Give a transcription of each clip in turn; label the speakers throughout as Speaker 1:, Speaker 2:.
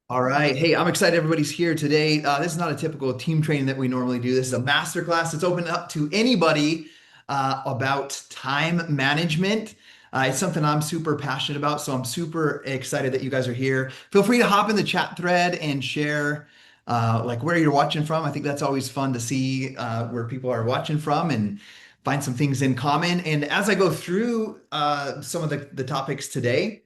Speaker 1: All right. Hey, I'm excited everybody's here today. This is not a typical team training that we normally do. This is a masterclass. It's open up to anybody about time management. It's something I'm super passionate about, so I'm super excited that you guys are here. Feel free to hop in the chat thread and share like where you're watching from. I think that's always fun to see where people are watching from and find some things in common. And as I go through some of the topics today,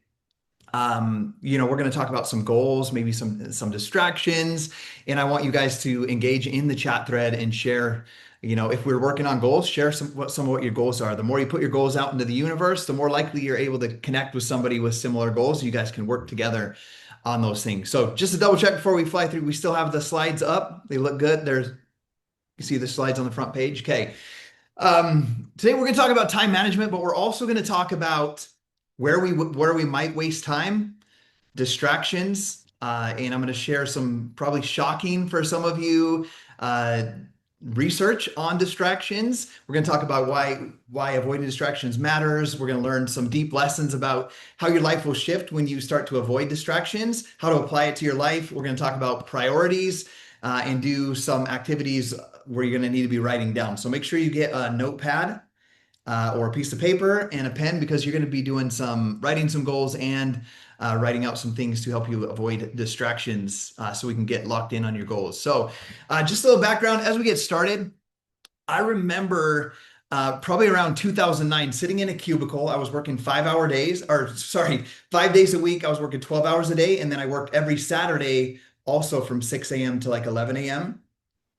Speaker 1: we're going to talk about some goals, maybe some distractions, and I want you guys to engage in the chat thread and share. If we're working on goals, share some of what your goals are. The more you put your goals out into the universe, the more likely you're able to connect with somebody with similar goals. You guys can work together on those things. So just to double check before we fly through, we still have the slides up. They look good. You see the slides on the front page. Okay. Today we're going to talk about time management, but we're also going to talk about where we might waste time, distractions, and I'm going to share some probably shocking for some of you uh, research on distractions. We're going to talk about why avoiding distractions matters. We're going to learn some deep lessons about how your life will shift when you start to avoid distractions, how to apply it to your life. We're going to talk about priorities and do some activities where you're going to need to be writing down. So make sure you get a notepad or a piece of paper and a pen because you're going to be doing writing some goals and writing out some things to help you avoid distractions so we can get locked in on your goals. So, just a little background as we get started. I remember probably around 2009 sitting in a cubicle. I was working 5 hour days, or sorry, 5 days a week. I was working 12 hours a day. And then I worked every Saturday also from 6 a.m. to like 11 a.m.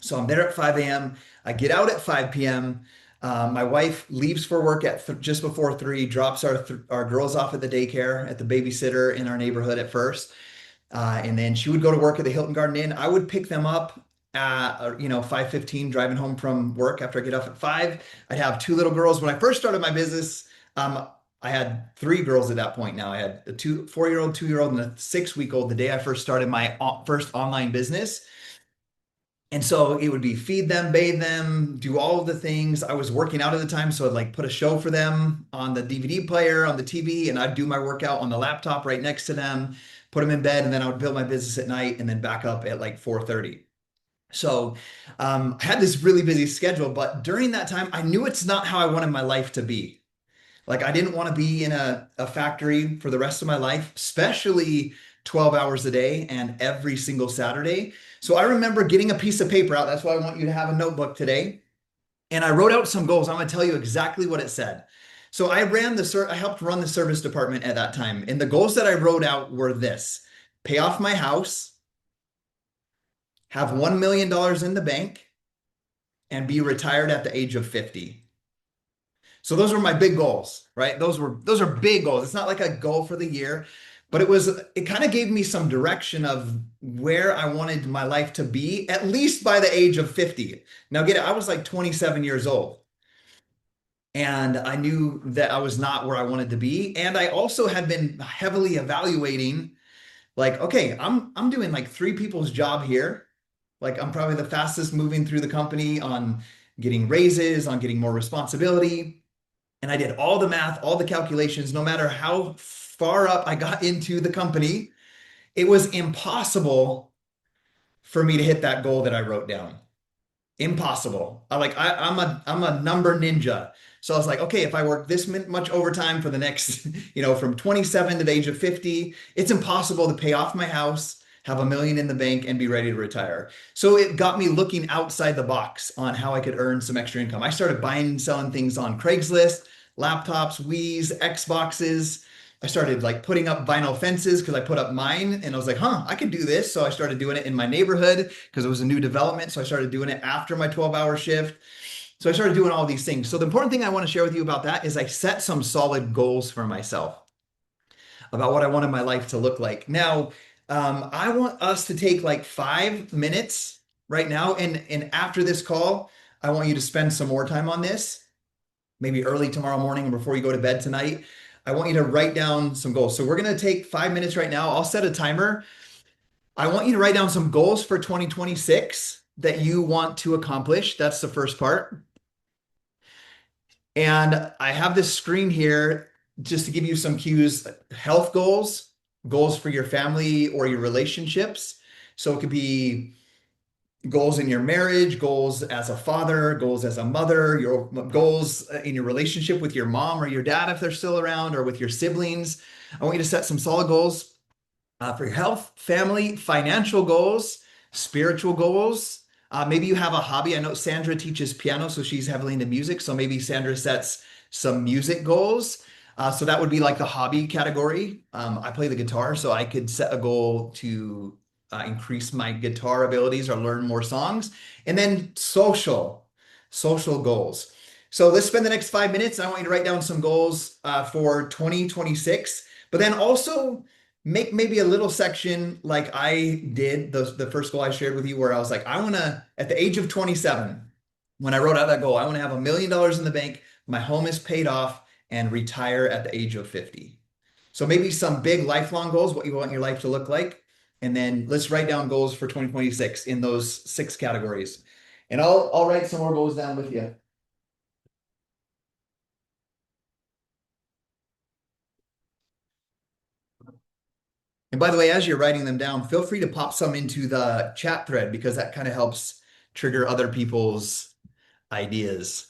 Speaker 1: So I'm there at 5 a.m. I get out at 5 p.m. My wife leaves for work at just before 3, drops our girls off at the daycare at the babysitter in our neighborhood at first. And then she would go to work at the Hilton Garden Inn. I would pick them up at 5:15 driving home from work after I get off at 5. I'd have two little girls. When I first started my business, I had three girls at that point. Now I had a 4-year-old, 2-year-old, and a 6-week-old the day I first started my first online business. And so it would be feed them, bathe them, do all of the things. I was working out at the time, so I'd like put a show for them on the DVD player, on the TV, and I'd do my workout on the laptop right next to them, put them in bed, and then I would build my business at night and then back up at like 4:30. So I had this really busy schedule, but during that time, I knew it's not how I wanted my life to be. Like I didn't want to be in a factory for the rest of my life, especially 12 hours a day and every single Saturday. So I remember getting a piece of paper out. That's why I want you to have a notebook today. And I wrote out some goals. I'm going to tell you exactly what it said. So I helped run the service department at that time. And the goals that I wrote out were this: pay off my house, have $1 million dollars in the bank, and be retired at the age of 50. So those were my big goals, right? Those are big goals. It's not like a goal for the year, but it kind of gave me some direction of where I wanted my life to be, at least by the age of 50. Now get it, I was like 27 years old. And I knew that I was not where I wanted to be. And I also had been heavily evaluating, like, okay, I'm doing like three people's job here. Like I'm probably the fastest moving through the company on getting raises, on getting more responsibility. And I did all the math, all the calculations, no matter how far up I got into the company, it was impossible for me to hit that goal that I wrote down. Impossible. I'm a number ninja. So I was like, okay, if I work this much overtime for the next, from 27 to the age of 50, it's impossible to pay off my house, have $1 million in the bank, and be ready to retire. So it got me looking outside the box on how I could earn some extra income. I started buying and selling things on Craigslist, laptops, Wii's, Xboxes. I started like putting up vinyl fences because I put up mine and I was like, I could do this. So I started doing it in my neighborhood because it was a new development. So I started doing it after my 12-hour shift. So I started doing all these things. So the important thing I want to share with you about that is I set some solid goals for myself about what I wanted my life to look like. Now, I want us to take like 5 minutes right now. And after this call, I want you to spend some more time on this, maybe early tomorrow morning or before you go to bed tonight. I want you to write down some goals. So we're going to take 5 minutes right now. I'll set a timer. I want you to write down some goals for 2026 that you want to accomplish. That's the first part. And I have this screen here just to give you some cues: health goals, goals for your family or your relationships. So it could be goals in your marriage, goals as a father, goals as a mother, your goals in your relationship with your mom or your dad if they're still around, or with your siblings. I want you to set some solid goals for your health, family, financial goals, spiritual goals. Maybe you have a hobby. I know Sandra teaches piano, so she's heavily into music. So maybe Sandra sets some music goals. So that would be like the hobby category. I play the guitar, so I could set a goal to increase my guitar abilities or learn more songs. And then social goals. So let's spend the next 5 minutes. I want you to write down some goals for 2026, but then also make maybe a little section like I did the first goal I shared with you, where I was like, I want to, at the age of 27, when I wrote out that goal, I want to have $1 million in the bank, my home is paid off, and retire at the age of 50. So maybe some big lifelong goals, what you want your life to look like. And then let's write down goals for 2026 in those 6 categories. And I'll write some more goals down with you. And by the way, as you're writing them down, feel free to pop some into the chat thread because that kind of helps trigger other people's ideas.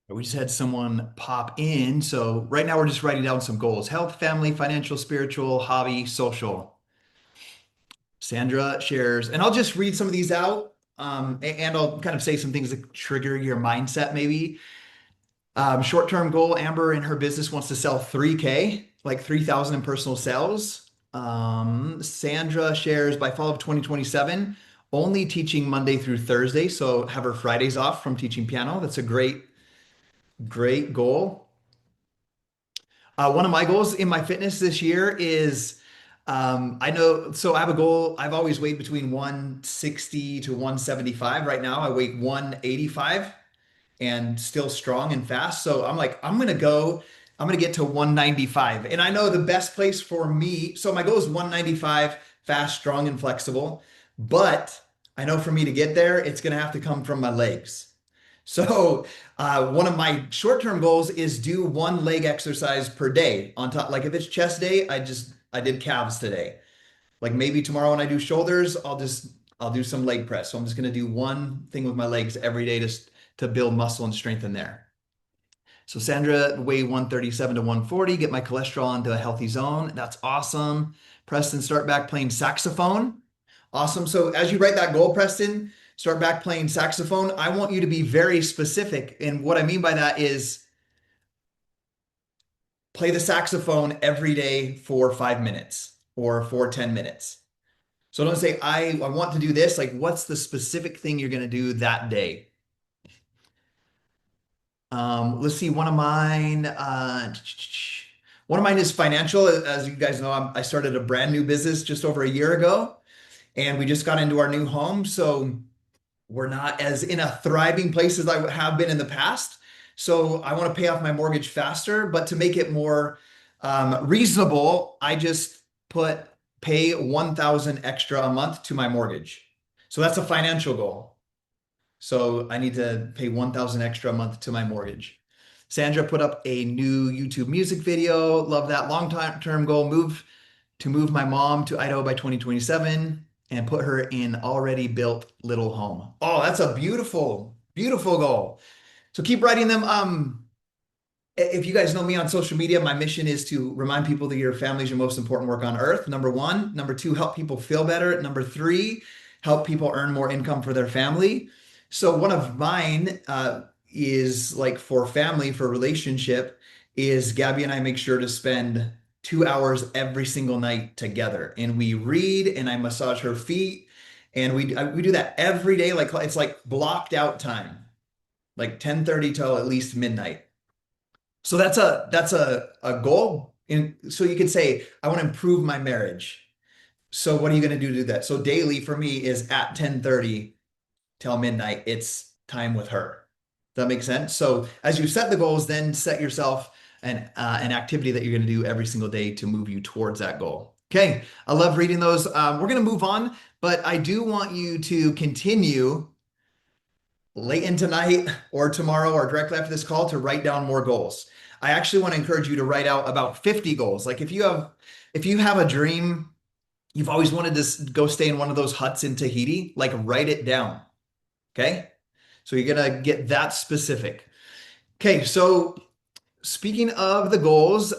Speaker 1: We just had someone pop in. So right now we're just writing down some goals: health, family, financial, spiritual, hobby, social. Sandra shares, and I'll just read some of these out. And I'll kind of say some things that trigger your mindset, maybe. Short-term goal, Amber in her business wants to sell 3K, like 3,000 in personal sales. Sandra shares by fall of 2027, only teaching Monday through Thursday. So have her Fridays off from teaching piano. That's a great goal. One of my goals in my fitness this year is I know, so I have a goal. I've always weighed between 160 to 175. Right now, I weigh 185 and still strong and fast. So I'm like, I'm gonna get to 195. And I know the best place for me, so my goal is 195, fast, strong, and flexible. But I know for me to get there, it's gonna have to come from my legs. So one of my short-term goals is do one leg exercise per day on top. Like if it's chest day, I did calves today. Like maybe tomorrow when I do shoulders, I'll do some leg press. So I'm just gonna do one thing with my legs every day to build muscle and strengthen there. So Sandra, weigh 137 to 140, get my cholesterol into a healthy zone. That's awesome. Preston, start back playing saxophone. Awesome. So as you write that goal, Preston, start back playing saxophone. I want you to be very specific. And what I mean by that is play the saxophone every day for 5 minutes or for 10 minutes. So don't say, I want to do this. Like, what's the specific thing you're going to do that day? Let's see, one of mine is financial. As you guys know, I started a brand new business just over a year ago, and we just got into our new home. So we're not as in a thriving place as I have been in the past. So I want to pay off my mortgage faster, but to make it more reasonable, I just pay 1,000 extra a month to my mortgage. So that's a financial goal. So I need to pay 1,000 extra a month to my mortgage. Sandra put up a new YouTube music video. Love that. Long-term goal, move my mom to Idaho by 2027 and put her in already built little home. Oh, that's a beautiful goal. So keep writing them. If you guys know me on social media, my mission is to remind people that your family is your most important work on earth. Number one. Number two, help people feel better. Number three, help people earn more income for their family. So one of mine is like for family, for relationship, is Gabby and I make sure to spend 2 hours every single night together. And we read and I massage her feet. And we do that every day. Like it's like blocked out time, like 10:30 till at least midnight. So that's a goal. And so you could say, I want to improve my marriage. So what are you going to do that? So daily for me is at 10:30 till midnight, it's time with her. Does that make sense? So as you set the goals, then set yourself an activity that you're going to do every single day to move you towards that goal. Okay, I love reading those. We're going to move on, but I do want you to continue late in tonight or tomorrow or directly after this call to write down more goals. I actually want to encourage you to write out about 50 goals. Like if you have a dream, you've always wanted to go stay in one of those huts in Tahiti, like write it down. Okay? So you're gonna get that specific. Okay, so speaking of the goals,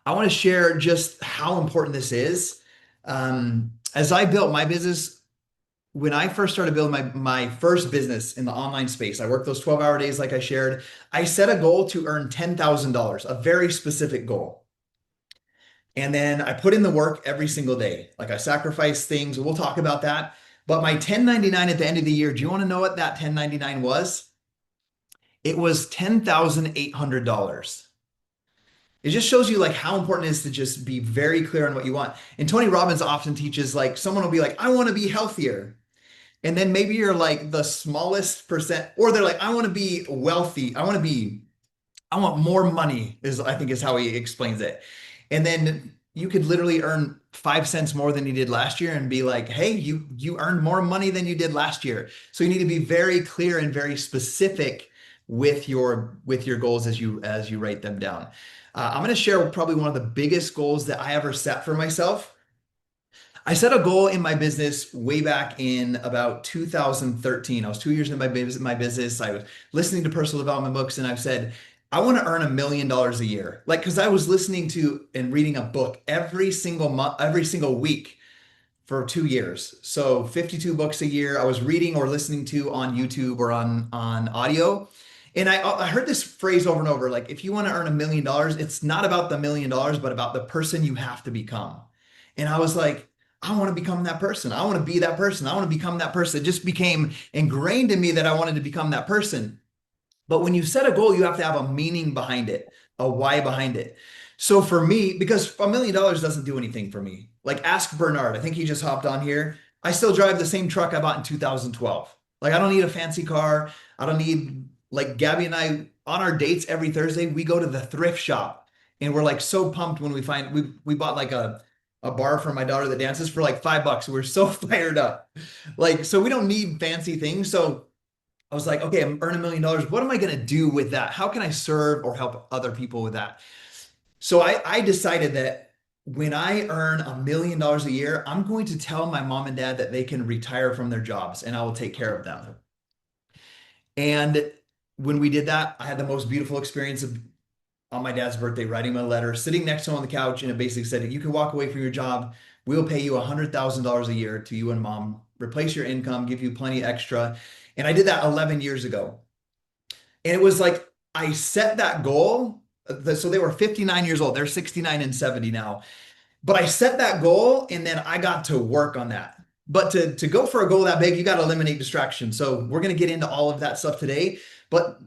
Speaker 1: I want to share just how important this is. As I built my business, when I first started building my first business in the online space, I worked those 12-hour days like I shared. I set a goal to earn $10,000, a very specific goal. And then I put in the work every single day. Like I sacrificed things. We'll talk about that. But my 1099 at the end of the year, do you want to know what that 1099 was? It was $10,800. It just shows you like how important it is to just be very clear on what you want. And Tony Robbins often teaches like someone will be like, I want to be healthier. And then maybe you're like the smallest percent, or they're like, I want to be wealthy. I want more money, is I think is how he explains it. And then you could literally earn 5 cents more than you did last year and be like, hey, you earned more money than you did last year. So you need to be very clear and very specific with your goals as you write them down. I'm going to share probably one of the biggest goals that I ever set for myself. I set a goal in my business way back in about 2013. I was 2 years into my business. I was listening to personal development books, and I've said, I want to earn $1 million a year. Like, because I was listening to and reading a book every single month, every single week for 2 years. So 52 books a year I was reading or listening to on YouTube or on audio. And I heard this phrase over and over, like, if you want to earn $1 million, it's not about the $1 million, but about the person you have to become. And I was like, I want to become that person. I want to be that person. I want to become that person. It just became ingrained in me that I wanted to become that person. But when you set a goal, you have to have a meaning behind it, a why behind it. So for me, because $1 million doesn't do anything for me, like ask Bernard, I think he just hopped on here. I still drive the same truck I bought in 2012. Like I don't need a fancy car. I don't need, like Gabby and I on our dates every Thursday, we go to the thrift shop and we're like so pumped when we bought like a bar for my daughter that dances for like $5. We're so fired up. Like, so we don't need fancy things. So I was like, okay, I'm earning $1 million. What am I going to do with that? How can I serve or help other people with that? So I decided that when I earn $1 million a year, I'm going to tell my mom and dad that they can retire from their jobs and I will take care of them. And when we did that, I had the most beautiful experience on my dad's birthday, writing him a letter, sitting next to him on the couch, and it basically said, you can walk away from your job. We'll pay you $100,000 a year to you and mom, replace your income, give you plenty extra. And I did that 11 years ago. And it was like, I set that goal. So they were 59 years old. They're 69 and 70 now. But I set that goal and then I got to work on that. But to go for a goal that big, you got to eliminate distractions. So we're going to get into all of that stuff today. But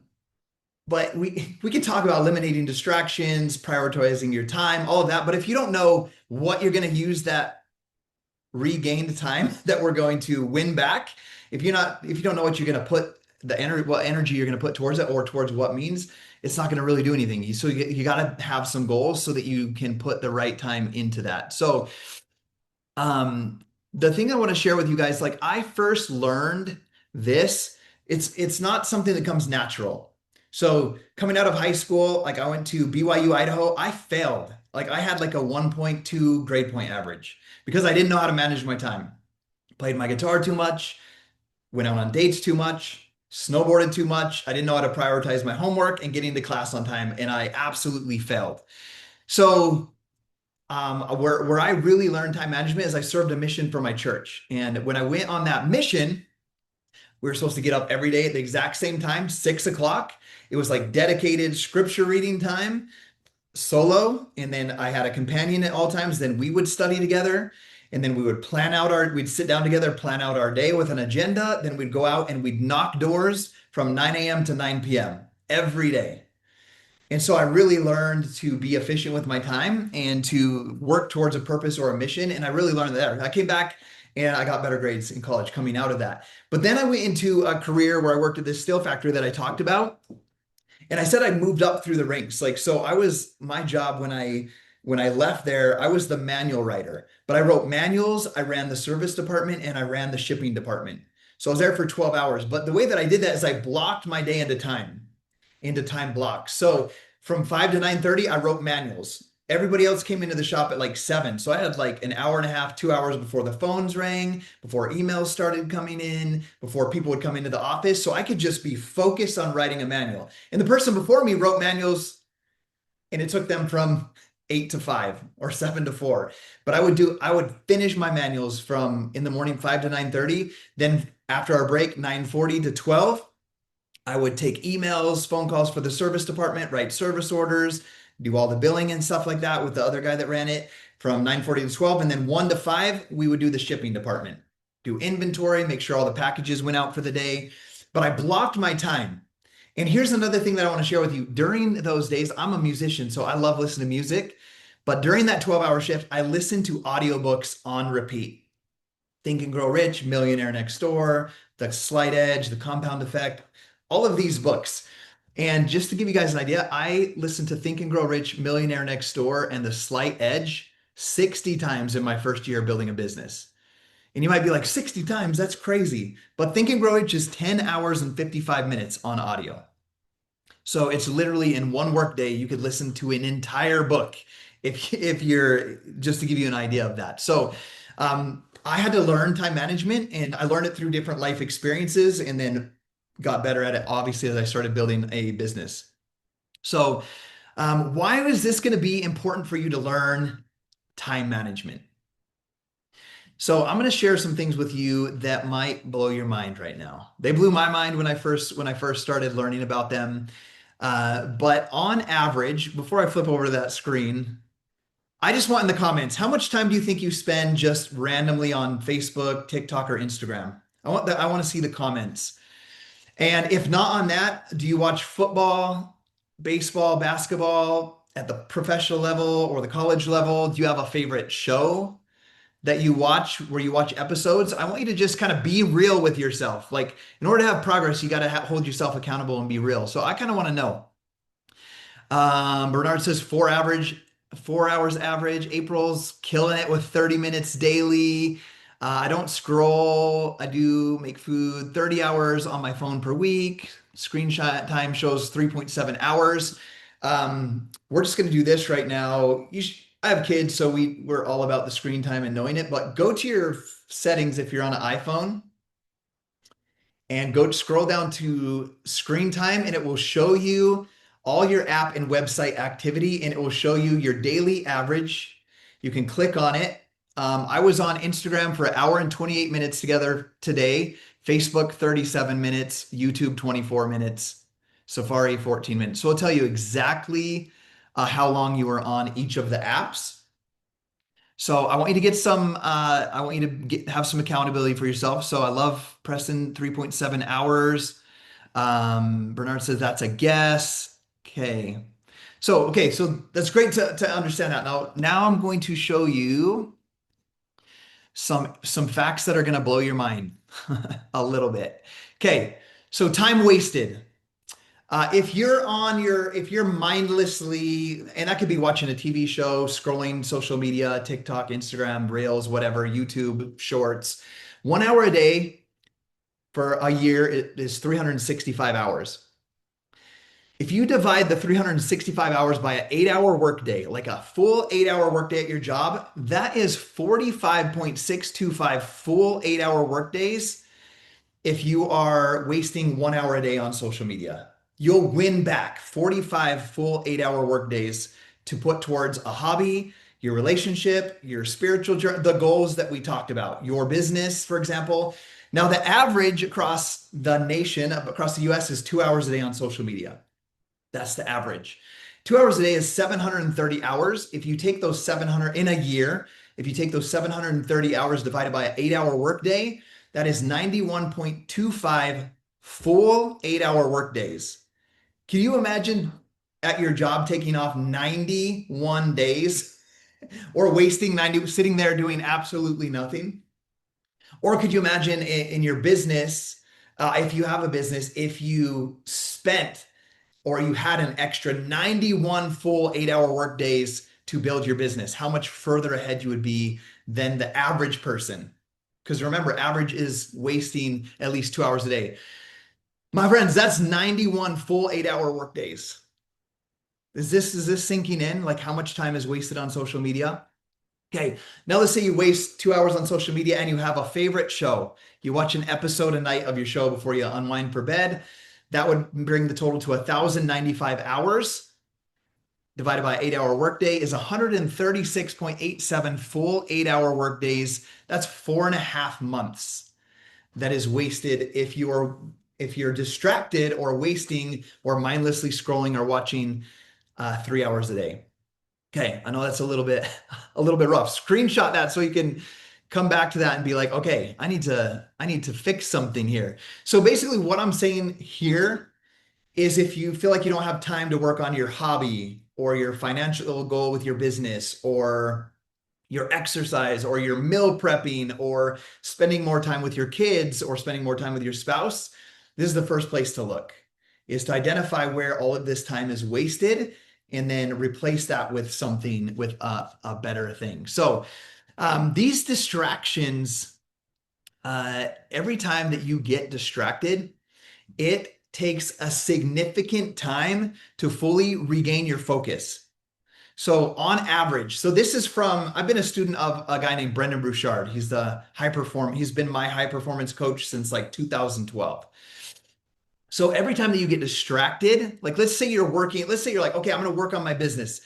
Speaker 1: we can talk about eliminating distractions, prioritizing your time, all of that. But if you don't know what you're going to use that regained time that we're going to win back, if you don't know what you're going to put what energy you're going to put towards it or towards what means, it's not going to really do anything. So you got to have some goals so that you can put the right time into that. So the thing I want to share with you guys, like I first learned this, it's not something that comes natural. So coming out of high school, like I went to BYU, Idaho, I failed. Like I had like a 1.2 grade point average because I didn't know how to manage my time. Played my guitar too much, went out on dates too much, snowboarded too much. I didn't know how to prioritize my homework and getting to class on time, and I absolutely failed. So where I really learned time management is I served a mission for my church. And when I went on that mission, we were supposed to get up every day at the exact same time, 6 o'clock. It was like dedicated scripture reading time. solo, and then I had a companion at all times. Then we would study together, and then we'd sit down together, plan out our day with an agenda. Then we'd go out and we'd knock doors from 9 a.m. to 9 p.m. every day. And so I really learned to be efficient with my time and to work towards a purpose or a mission. And I really learned that. I came back and I got better grades in college coming out of that. But then I went into a career where I worked at this steel factory that I talked about. And I said I moved up through the ranks. Like, so I was my job when I left there, I was the manual writer, but I wrote manuals, I ran the service department, and I ran the shipping department. So I was there for 12 hours. But the way that I did that is I blocked my day into time blocks. So from 5 to 9:30, I wrote manuals. Everybody else came into the shop at like 7. So I had like an hour and a half, 2 hours before the phones rang, before emails started coming in, before people would come into the office. So I could just be focused on writing a manual. And the person before me wrote manuals and it took them from 8 to 5 or 7 to 4. But I would finish my manuals from in the morning 5 to 9:30. Then after our break, 9:40 to 12. I would take emails, phone calls for the service department, write service orders, do all the billing and stuff like that with the other guy that ran it from 9:40 to 12. And then 1 to 5, we would do the shipping department, do inventory, make sure all the packages went out for the day. But I blocked my time. And here's another thing that I want to share with you. During those days, I'm a musician, so I love listening to music. But during that 12-hour shift, I listened to audiobooks on repeat. Think and Grow Rich, Millionaire Next Door, The Slight Edge, The Compound Effect, all of these books. And just to give you guys an idea, I listened to Think and Grow Rich, Millionaire Next Door, and The Slight Edge 60 times in my first year building a business. And you might be like, 60 times, that's crazy. But Think and Grow Rich is 10 hours and 55 minutes on audio. So it's literally in one workday, you could listen to an entire book if you're, just to give you an idea of that. So I had to learn time management and I learned it through different life experiences and then got better at it, obviously, as I started building a business. So why is this going to be important for you to learn time management? So I'm going to share some things with you that might blow your mind right now. They blew my mind when I first started learning about them. But on average, before I flip over to that screen, I just want in the comments, how much time do you think you spend just randomly on Facebook, TikTok, or Instagram? I want to see the comments. And if not on that, do you watch football, baseball, basketball at the professional level or the college level? Do you have a favorite show that you watch where you watch episodes? I want you to just kind of be real with yourself. Like, in order to have progress, you got to hold yourself accountable and be real. So I kind of want to know. Bernard says 4 hours average. April's killing it with 30 minutes daily. I don't scroll. I do make food. 30 hours on my phone per week. Screenshot time shows 3.7 hours. We're just going to do this right now. I have kids, so we're all about the screen time and knowing it, but go to your settings if you're on an iPhone and go scroll down to screen time and it will show you all your app and website activity and it will show you your daily average. You can click on it. I was on Instagram for 1 hour and 28 minutes together today, Facebook 37 minutes, YouTube 24 minutes, Safari 14 minutes. So it'll tell you exactly how long you were on each of the apps. So I want you to get I want you to have some accountability for yourself. So I love Preston, 3.7 hours. Bernard says that's a guess. Okay. So that's great to understand that. Now I'm going to show you some facts that are going to blow your mind a little bit. Okay. So time wasted. If you're mindlessly, and that could be watching a TV show, scrolling social media, TikTok, Instagram, Reels, whatever, YouTube, Shorts, 1 hour a day for a year is 365 hours. If you divide the 365 hours by an 8-hour workday, like a full 8-hour workday at your job, that is 45.625 full 8-hour workdays if you are wasting 1 hour a day on social media. You'll win back 45 full 8-hour workdays to put towards a hobby, your relationship, your spiritual journey, the goals that we talked about, your business, for example. Now, the average across the nation, across the US, is 2 hours a day on social media. That's the average. 2 hours a day is 730 hours. If you take those 700 in a year, if you take those 730 hours divided by an 8 hour workday, that is 91.25 full 8 hour workdays. Can you imagine at your job taking off 91 days or wasting 90, sitting there doing absolutely nothing? Or could you imagine in your business, if you have a business, if you spent or you had an extra 91 full 8 hour work days to build your business, how much further ahead you would be than the average person? Because remember, average is wasting at least 2 hours a day. My friends, that's 91 full 8 hour work days. Is this sinking in? Like how much time is wasted on social media? Okay, now let's say you waste 2 hours on social media and you have a favorite show. You watch an episode a night of your show before you unwind for bed. That would bring the total to 1,095 hours divided by 8 hour workday is 136.87 full 8 hour workdays. That's 4.5 months that is wasted if you're distracted or wasting or mindlessly scrolling or watching 3 hours a day. Okay, I know that's a little bit rough. Screenshot that so you can come back to that and be like, okay, I need to fix something here. So basically what I'm saying here is if you feel like you don't have time to work on your hobby or your financial goal with your business or your exercise or your meal prepping or spending more time with your kids or spending more time with your spouse, this is the first place to look, is to identify where all of this time is wasted and then replace that with something with a better thing. So these distractions, every time that you get distracted, it takes a significant time to fully regain your focus. So on average, so this is from, I've been a student of a guy named Brendan Bouchard. He's been my high performance coach since like 2012. So every time that you get distracted, like let's say you're working, let's say you're like, okay, I'm going to work on my business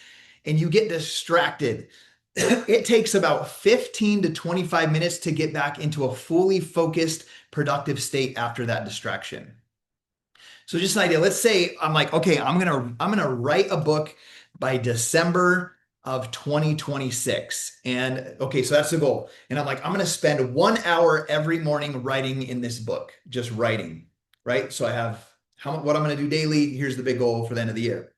Speaker 1: and you get distracted. It takes about 15 to 25 minutes to get back into a fully focused, productive state after that distraction. So just an idea. Let's say I'm like, okay, I'm gonna write a book by December of 2026. And okay, so that's the goal. And I'm like, I'm gonna spend 1 hour every morning writing in this book, just writing, right? So I have what I'm gonna do daily. Here's the big goal for the end of the year.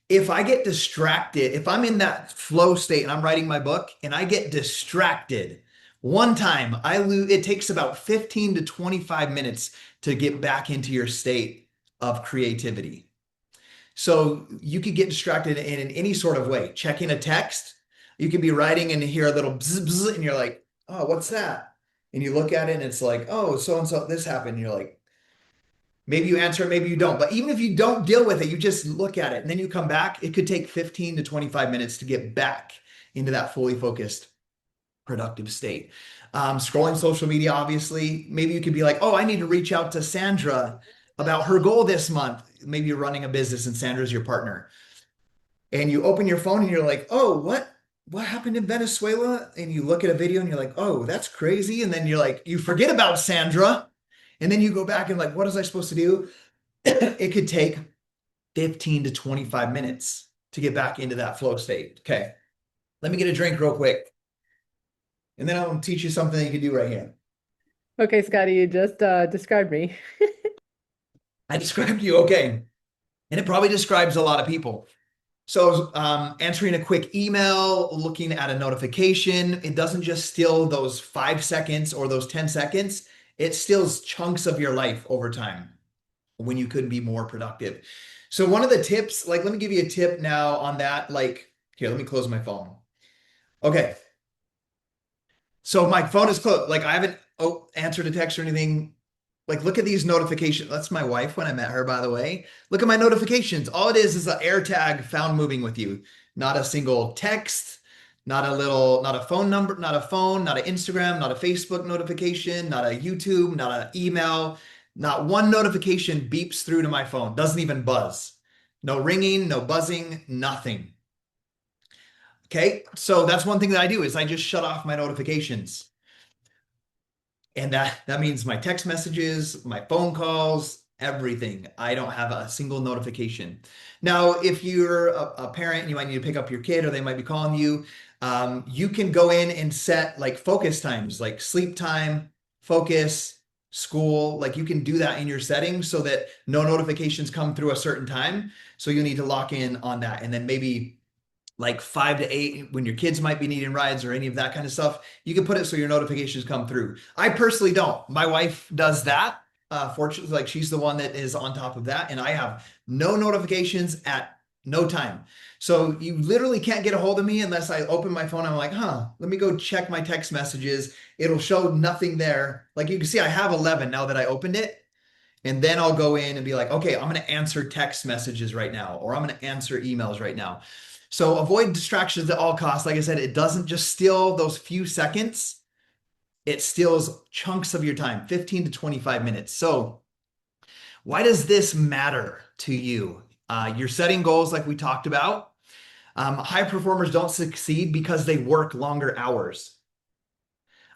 Speaker 1: If I get distracted, if I'm in that flow state and I'm writing my book and I get distracted one time, it takes about 15 to 25 minutes to get back into your state of creativity. So you could get distracted in any sort of way. Checking a text, you could be writing and hear a little bzz, bzz, and you're like, oh, what's that? And you look at it and it's like, oh, so and so, this happened. And you're like, maybe you answer it, maybe you don't. But even if you don't deal with it, you just look at it and then you come back. It could take 15 to 25 minutes to get back into that fully focused, productive state. Scrolling social media, obviously, maybe you could be like, oh, I need to reach out to Sandra about her goal this month. Maybe you're running a business and Sandra's your partner. And you open your phone and you're like, oh, what happened in Venezuela? And you look at a video and you're like, oh, that's crazy. And then you're like, you forget about Sandra. And then you go back and like, what was I supposed to do? It could take 15 to 25 minutes to get back into that flow state. Okay. Let me get a drink real quick. And then I'll teach you something that you can do right here.
Speaker 2: Okay, Scotty, you just described me.
Speaker 1: I described you. Okay. And it probably describes a lot of people. So answering a quick email, looking at a notification, it doesn't just steal those 5 seconds or those 10 seconds. It steals chunks of your life over time when you could be more productive. So one of the tips, like, let me give you a tip now on that. Like, here, let me close my phone. Okay. So my phone is closed. Like I haven't answered a text or anything. Like look at these notifications. That's my wife when I met her, by the way. Look at my notifications. All it is an air tag found moving with you. Not a single text, not a phone number, not a phone, not an Instagram, not a Facebook notification, not a YouTube, not an email. Not one notification beeps through to my phone. Doesn't even buzz. No ringing, no buzzing, nothing. Okay, so that's one thing that I do is I just shut off my notifications. And that means my text messages, my phone calls, Everything. I don't have a single notification. Now, if you're a parent and you might need to pick up your kid or they might be calling you, you can go in and set like focus times, like sleep time, focus, school. Like you can do that in your settings so that no notifications come through a certain time. So you need to lock in on that. And then maybe like 5 to 8 when your kids might be needing rides or any of that kind of stuff. You can put it so your notifications come through. I personally don't. My wife does that. Fortunately, like she's the one that is on top of that, and I have no notifications at no time. So you literally can't get a hold of me unless I open my phone. I'm like, let me go check my text messages. It'll show nothing there. Like you can see, I have 11 now that I opened it. And then I'll go in and be like, okay, I'm going to answer text messages right now, or I'm going to answer emails right now. So avoid distractions at all costs. Like I said, it doesn't just steal those few seconds, it steals chunks of your time, 15 to 25 minutes. So, why does this matter to you? You're setting goals like we talked about. High performers don't succeed because they work longer hours.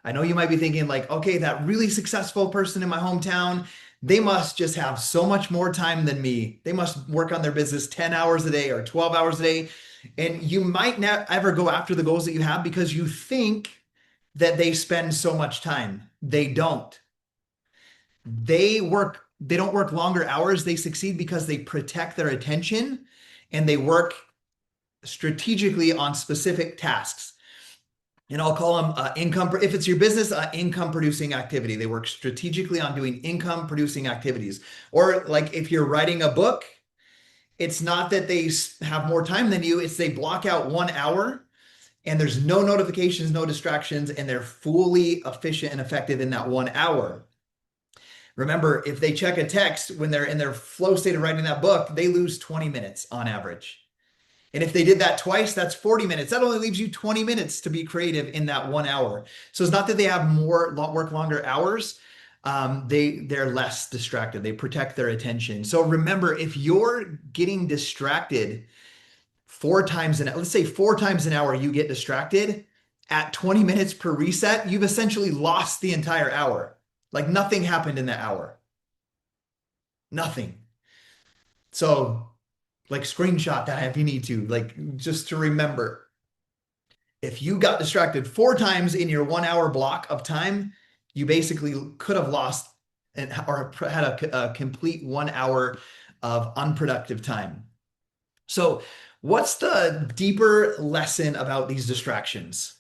Speaker 1: I know you might be thinking, like, okay, that really successful person in my hometown, they must just have so much more time than me. They must work on their business 10 hours a day or 12 hours a day. And you might not ever go after the goals that you have because you think that they spend so much time. They don't. They don't work longer hours. They succeed because they protect their attention and they work strategically on specific tasks. And I'll call them income. If it's your business, income producing activity. They work strategically on doing income producing activities. Or like if you're writing a book, it's not that they have more time than you. It's they block out 1 hour and there's no notifications, no distractions, and they're fully efficient and effective in that 1 hour. Remember, if they check a text when they're in their flow state of writing that book, they lose 20 minutes on average. And if they did that twice, that's 40 minutes. That only leaves you 20 minutes to be creative in that 1 hour. So it's not that they have more work longer hours. They're less distracted. They protect their attention. So remember, if you're getting distracted 4 times let's say 4 times an hour, you get distracted at 20 minutes per reset, you've essentially lost the entire hour. Like nothing happened in that hour. Nothing. So like screenshot that if you need to, like just to remember, if you got distracted 4 times in your 1 hour block of time, you basically could have lost or had a complete 1 hour of unproductive time. So, what's the deeper lesson about these distractions?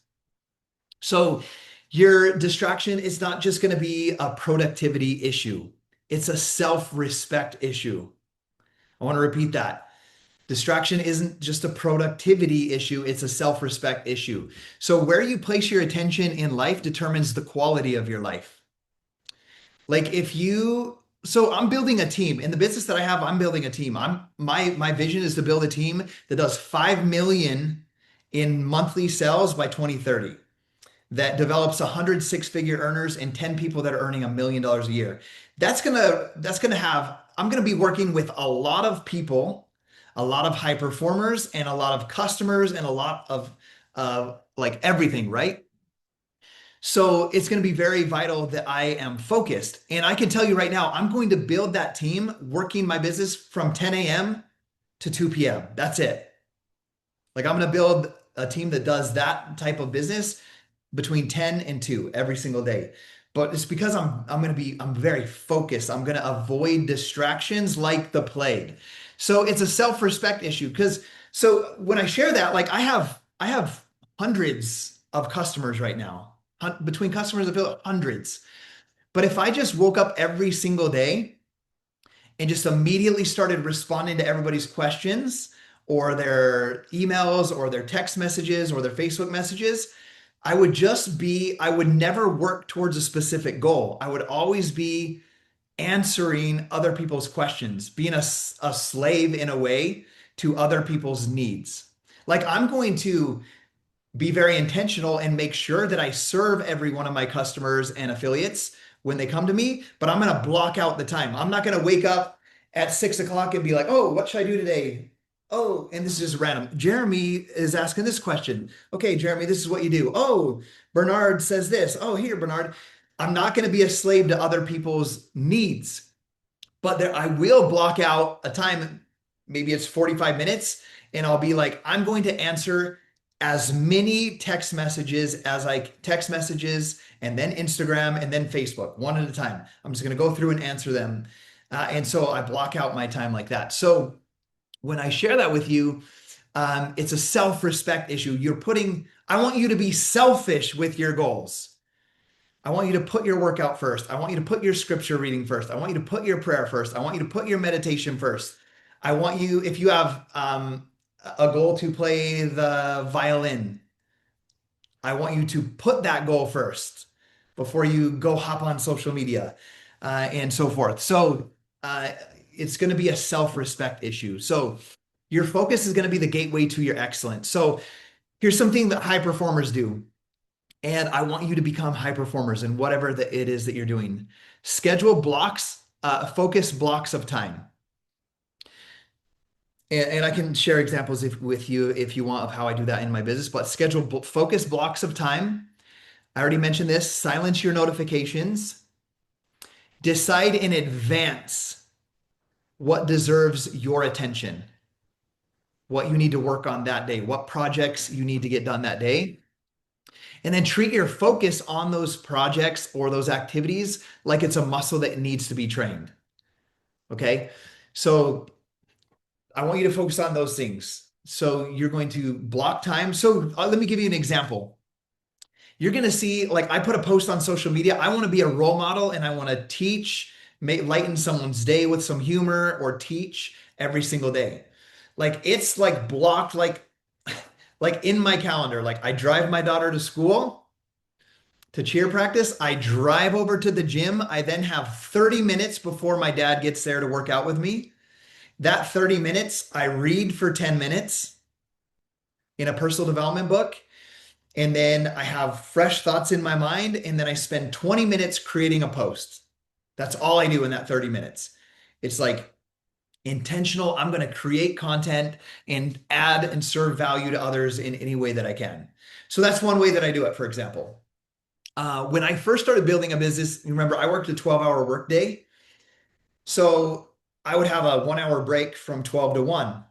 Speaker 1: So, your distraction is not just going to be a productivity issue, it's a self respect issue. I want to repeat that. Distraction isn't just a productivity issue, it's a self respect issue. So, where you place your attention in life determines the quality of your life. Like, so I'm building a team in the business that I have, I'm building a team. My vision is to build a team that does 5 million in monthly sales by 2030, that develops 100 six-figure earners and 10 people that are earning $1 million a year. I'm gonna be working with a lot of people, a lot of high performers, and a lot of customers, and a lot of like everything, right? So it's going to be very vital that I am focused. And I can tell you right now, I'm going to build that team working my business from 10 a.m. to 2 p.m. That's it. Like I'm going to build a team that does that type of business between 10 and 2 every single day. But it's because I'm very focused. I'm going to avoid distractions like the plague. So it's a self-respect issue because so when I share that, like I have hundreds of customers right now. Between customers, I feel hundreds. But if I just woke up every single day and just immediately started responding to everybody's questions or their emails or their text messages or their Facebook messages, I would never work towards a specific goal. I would always be answering other people's questions, being a slave in a way to other people's needs. Like I'm going to be very intentional and make sure that I serve every one of my customers and affiliates when they come to me, but I'm going to block out the time. I'm not going to wake up at 6 o'clock and be like, oh, what should I do today? Oh, and this is just random. Jeremy is asking this question. Okay, Jeremy, this is what you do. Oh, Bernard says this. Oh, here, Bernard. I'm not going to be a slave to other people's needs. But there, I will block out a time, maybe it's 45 minutes, and I'll be like, I'm going to answer as many text messages and then Instagram and then Facebook one at a time. I'm just going to go through and answer them. And so I block out my time like that. So when I share that with you, it's a self-respect issue. I want you to be selfish with your goals. I want you to put your workout first. I want you to put your scripture reading first. I want you to put your prayer first. I want you to put your meditation first. I want you, if you have a goal to play the violin, I want you to put that goal first before you go hop on social media and so forth. So uh, it's going to be a self-respect issue. So your focus is going to be the gateway to your excellence. So here's something that high performers do. And I want you to become high performers in whatever it is that you're doing. Schedule blocks, focus blocks of time. And I can share examples with you if you want of how I do that in my business, but schedule focus blocks of time. I already mentioned this. Silence your notifications. Decide in advance what deserves your attention, what you need to work on that day, what projects you need to get done that day. And then treat your focus on those projects or those activities like it's a muscle that needs to be trained. Okay. So I want you to focus on those things. So you're going to block time. So let me give you an example. You're going to see, like, I put a post on social media. I want to be a role model and I want to teach, lighten someone's day with some humor or teach every single day. Like, it's like blocked, like in my calendar. Like, I drive my daughter to school to cheer practice. I drive over to the gym. I then have 30 minutes before my dad gets there to work out with me. That 30 minutes, I read for 10 minutes in a personal development book. And then I have fresh thoughts in my mind. And then I spend 20 minutes creating a post. That's all I do in that 30 minutes. It's like intentional. I'm going to create content and add and serve value to others in any way that I can. So that's one way that I do it, for example. When I first started building a business, remember, I worked a 12-hour workday. So I would have a 1 hour break from 12 to 1.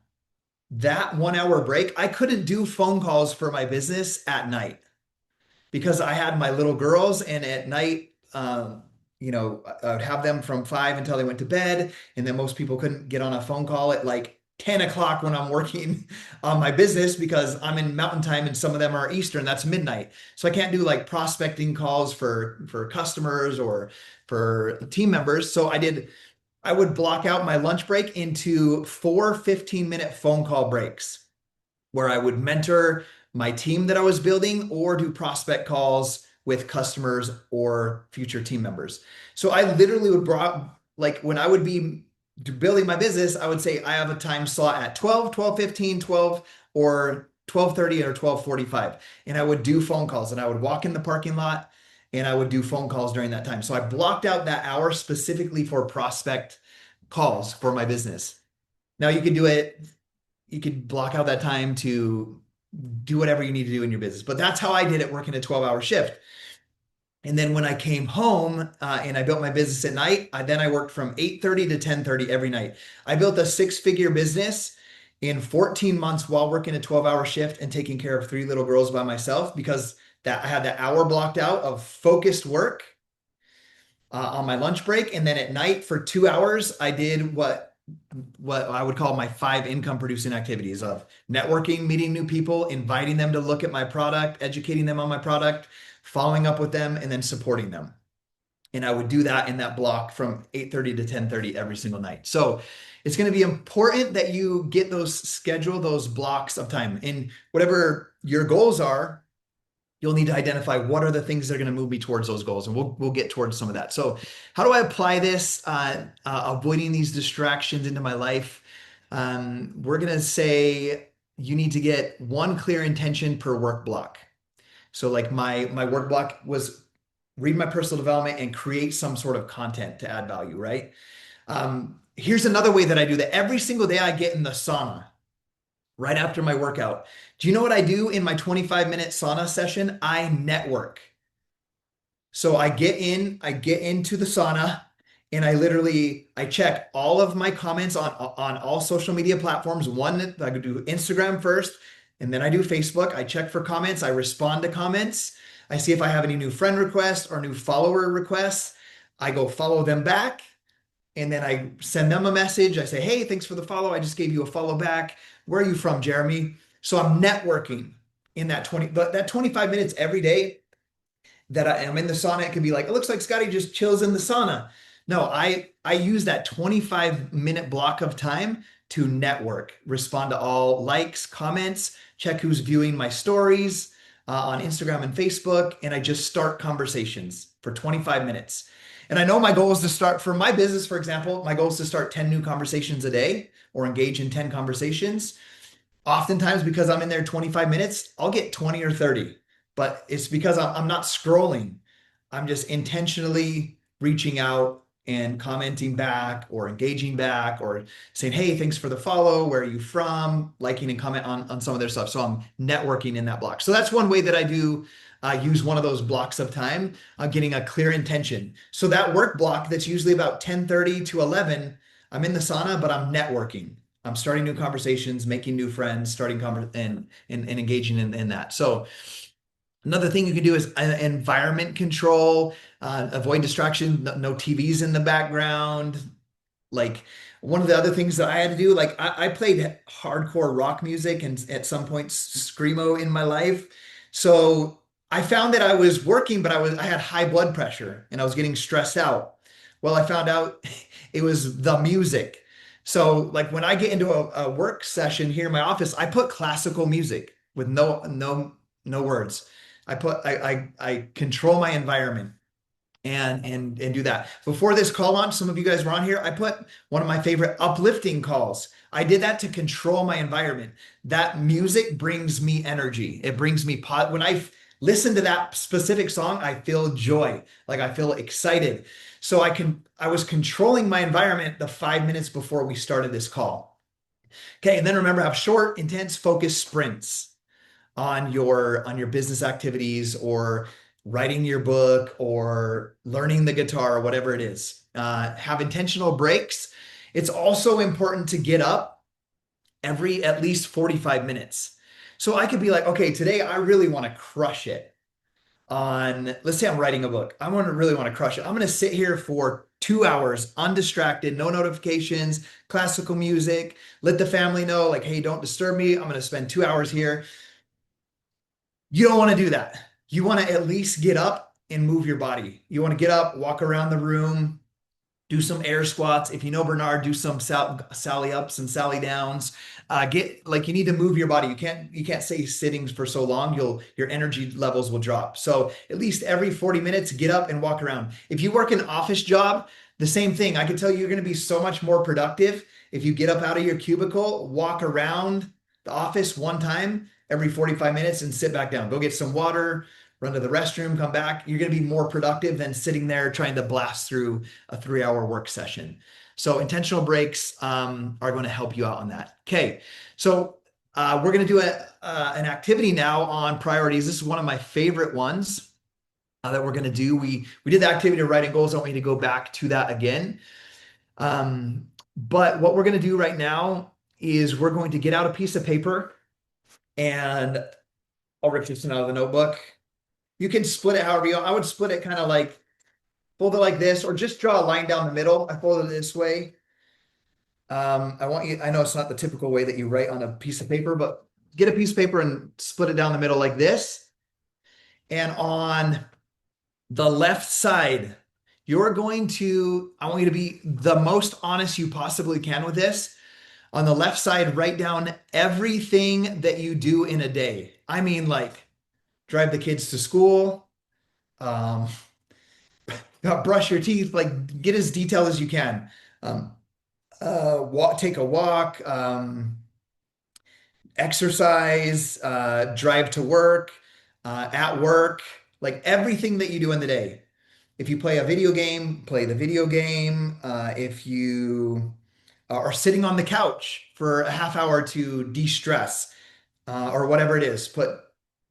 Speaker 1: That 1 hour break, I couldn't do phone calls for my business at night because I had my little girls, and at night, I would have them from 5 until they went to bed. And then most people couldn't get on a phone call at like 10 o'clock when I'm working on my business because I'm in mountain time and some of them are Eastern, that's midnight. So I can't do like prospecting calls for customers or for team members. So I would block out my lunch break into 4 15-minute phone call breaks where I would mentor my team that I was building or do prospect calls with customers or future team members. So I literally would like when I would be building my business, I would say I have a time slot at 12, 12:15, 12, or 12:30 or 12:45. And I would do phone calls and I would walk in the parking lot and I would do phone calls during that time. So I blocked out that hour specifically for prospect calls for my business. Now you could block out that time to do whatever you need to do in your business. But that's how I did it working a 12-hour shift. And then when I came home and I built my business at night, I worked from 8:30 to 10:30 every night. I built a six-figure business in 14 months while working a 12-hour shift and taking care of three little girls by myself because that I had that hour blocked out of focused work on my lunch break. And then at night for 2 hours, I did what I would call my 5 income producing activities of networking, meeting new people, inviting them to look at my product, educating them on my product, following up with them, and then supporting them. And I would do that in that block from 8:30 to 10:30 every single night. So it's going to be important that you schedule those blocks of time. And whatever your goals are, you'll need to identify what are the things that are going to move me towards those goals. And we'll get towards some of that. So how do I apply this, avoiding these distractions into my life? We're going to say you need to get one clear intention per work block. So like my work block was read my personal development and create some sort of content to add value, right? Here's another way that I do that. Every single day I get in the sauna right after my workout. Do you know what I do in my 25-minute sauna session? I network. So I get into the sauna and I check all of my comments on all social media platforms. One, I could do Instagram first, and then I do Facebook. I check for comments. I respond to comments. I see if I have any new friend requests or new follower requests. I go follow them back, and then I send them a message. I say, "Hey, thanks for the follow. I just gave you a follow back. Where are you from, Jeremy?" So I'm networking in that 20, but that 25 minutes every day that I am in the sauna, it can be like, it looks like Scotty just chills in the sauna. No, I use that 25-minute block of time to network, respond to all likes, comments, check who's viewing my stories on Instagram and Facebook, and I just start conversations for 25 minutes. And I know my goal is to start for my business, for example, my goal is to start 10 new conversations a day or engage in 10 conversations. Oftentimes, because I'm in there 25 minutes, I'll get 20 or 30, but it's because I'm not scrolling. I'm just intentionally reaching out and commenting back or engaging back or saying, "Hey, thanks for the follow. Where are you from?" Liking and comment on some of their stuff. So I'm networking in that block. So that's one way that I do use one of those blocks of time, getting a clear intention. So that work block that's usually about 10:30 to 11, I'm in the sauna, but I'm networking. I'm starting new conversations, making new friends, and engaging in that. So another thing you can do is environment control, avoid distraction, no TVs in the background. Like one of the other things that I had to do, like I played hardcore rock music and at some point screamo in my life. So I found that I was working, but I had high blood pressure and I was getting stressed out. Well, I found out it was the music. So like when I get into a work session here in my office, I put classical music with no words. I control my environment and do that. Before this call launch, some of you guys were on here. I put one of my favorite uplifting calls. I did that to control my environment. That music brings me energy. It brings me when I listen to that specific song, I feel joy. Like I feel excited. So I was controlling my environment the 5 minutes before we started this call. Okay, and then remember, have short, intense, focused sprints on your business activities or writing your book or learning the guitar or whatever it is. Have intentional breaks. It's also important to get up every at least 45 minutes. So I could be like, okay, today I really want to crush it on, let's say I'm writing a book. Really want to crush it. I'm going to sit here for 2 hours undistracted, no notifications, classical music, let the family know like, hey, don't disturb me. I'm going to spend 2 hours here. You don't want to do that. You want to at least get up and move your body. You want to get up, walk around the room, do some air squats. If you know Bernard, do some Sally ups and Sally downs. Get like you need to move your body. You can't stay sitting for so long. Your energy levels will drop. So at least every 40 minutes, get up and walk around. If you work an office job, the same thing. I can tell you you're going to be so much more productive if you get up out of your cubicle, walk around the office one time every 45 minutes and sit back down. Go get some water, run to the restroom, come back. You're going to be more productive than sitting there trying to blast through a 3 hour work session. So intentional breaks are going to help you out on that. Okay, so we're going to do an activity now on priorities. This is one of my favorite ones that we're going to do. We did the activity of writing goals. I don't want you to go back to that again. But what we're going to do right now is we're going to get out a piece of paper and I'll rip this out of the notebook. You can split it however you want. I would split it kind of like fold it like this, or just draw a line down the middle. I fold it this way. I know it's not the typical way that you write on a piece of paper, but get a piece of paper and split it down the middle like this. And on the left side, I want you to be the most honest you possibly can with this. On the left side, write down everything that you do in a day. I mean, like drive the kids to school, um, brush your teeth, like get as detailed as you can. Um, take a walk, exercise, drive to work, at work, like everything that you do in the day. If you play a video game, play the video game. If you are sitting on the couch for a half hour to de-stress, or whatever it is,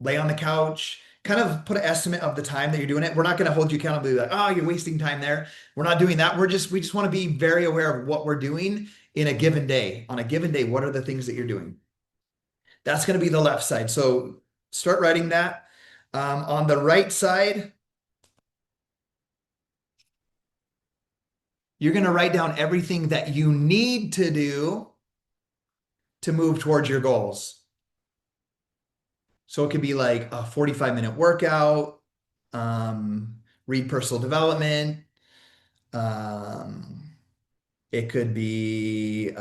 Speaker 1: lay on the couch, kind of put an estimate of the time that you're doing it. We're not going to hold you accountable like, oh, you're wasting time there. We're not doing that. We just want to be very aware of what we're doing in a given day. On a given day, what are the things that you're doing? That's going to be the left side. So start writing that. On the right side, you're going to write down everything that you need to do to move towards your goals. So it could be like a 45-minute workout, read personal development. Um, it could be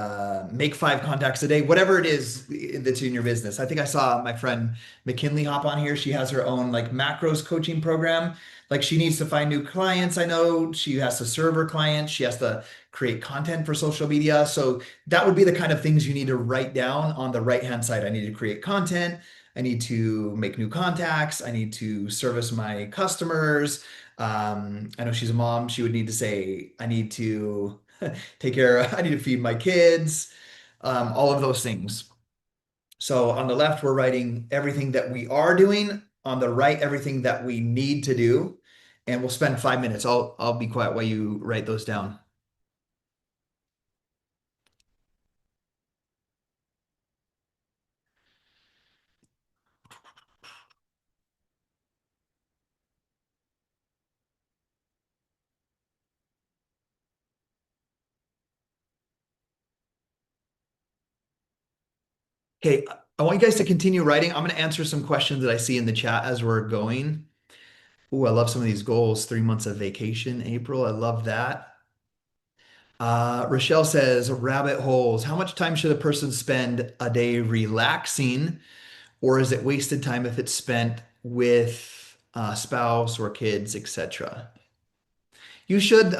Speaker 1: make 5 contacts a day, whatever it is that's in your business. I think I saw my friend McKinley hop on here. She has her own like macros coaching program. Like she needs to find new clients. I know she has to serve her clients. She has to create content for social media. So that would be the kind of things you need to write down on the right-hand side. I need to create content. I need to make new contacts. I need to service my customers. I know she's a mom. She would need to say, I need to take care of, I need to feed my kids, all of those things. So on the left, we're writing everything that we are doing. On the right, everything that we need to do. And we'll spend 5 minutes. I'll be quiet while you write those down. Okay, I want you guys to continue writing. I'm going to answer some questions that I see in the chat as we're going. Ooh, I love some of these goals. 3 months of vacation, April. I love that. Rochelle says, rabbit holes. How much time should a person spend a day relaxing, or is it wasted time if it's spent with a spouse or kids, etc.? You should